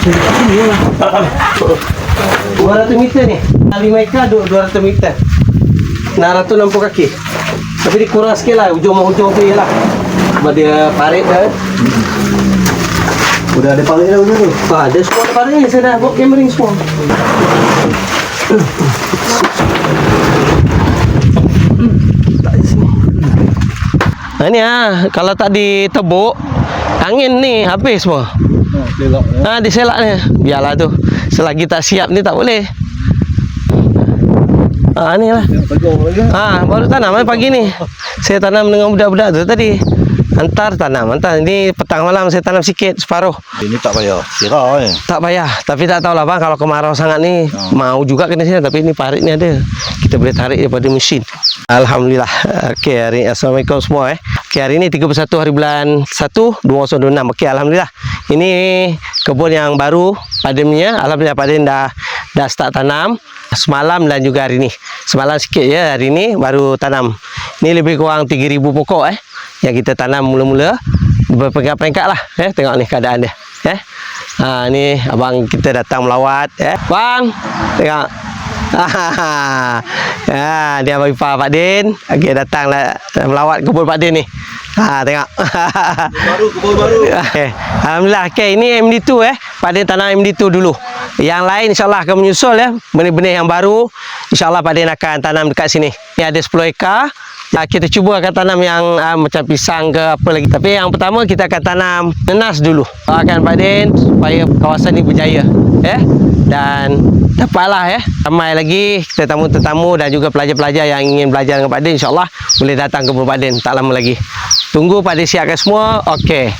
Sini lah. 200 meter ni. 5 ekar 200 meter. 660 kaki. Tapi dikurang sikit lah. Ujung-ujung tu ialah sebab dia parit dah. Udah ada parit dah ujung tu? Ada semua ada parit ni. Saya dah buat camering semua. Ni kalau tak ditebuk, angin ni habis semua. Diselak ni. Biarlah tu. Selagi tak siap ni tak boleh. Ni lah. Baru tanam pagi ni. Saya tanam dengan budak-budak tu tadi. Hantar tanam. Ini petang malam saya tanam sikit separuh. Ini tak payah sirah Tak payah. Tapi tak tahulah bang, kalau kemarau sangat ni mau juga kena siram. Tapi ni parit ni ada. Kita boleh tarik daripada mesin. Alhamdulillah. Okey, Assalamualaikum semua Okey, hari ni 31 hari bulan 1 2026. Okey, alhamdulillah. Ini kebun yang baru padamnya. Alhamdulillah Pak Din dah start tanam semalam dan juga hari ni. Semalam sikit ya, hari ni baru tanam. Ni lebih kurang 3000 pokok yang kita tanam mula-mula berperingkat-peringkat lah. Tengok ni keadaan dia. Ni abang kita datang melawat. Bang, tengok. Dia abang ipar Pak Din. Okey, datanglah melawat kebun Pak Din ni. Tengok. Kebun baru. Alhamdulillah. Okey, ini MD2 Pak Din tanam MD2 dulu. Yang lain insyaAllah akan menyusul benih-benih yang baru. InsyaAllah Pak Din akan tanam dekat sini. Ni ada 10 ekar. Kita cuba akan tanam yang macam pisang ke apa lagi. Tapi yang pertama kita akan tanam nenas dulu. Doakan Pak Din supaya kawasan ni berjaya. Dan dapatlah ramai lagi tetamu-tetamu dan juga pelajar-pelajar yang ingin belajar dengan Pak Din, insyaAllah boleh datang ke Pak Din tak lama lagi. Tunggu Pak Din siapkan semua. Okey.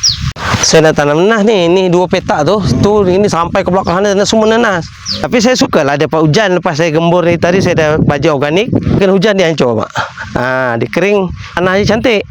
Saya dah tanam nenas ni. Ini 2 petak tu. Ini sampai ke belakang sana semua nenas. Tapi saya sukalah dapat hujan lepas saya gembur ni tadi. Saya dah baju organik. Kena hujan dia hancur mak. Dia kering. Tanah dia cantik.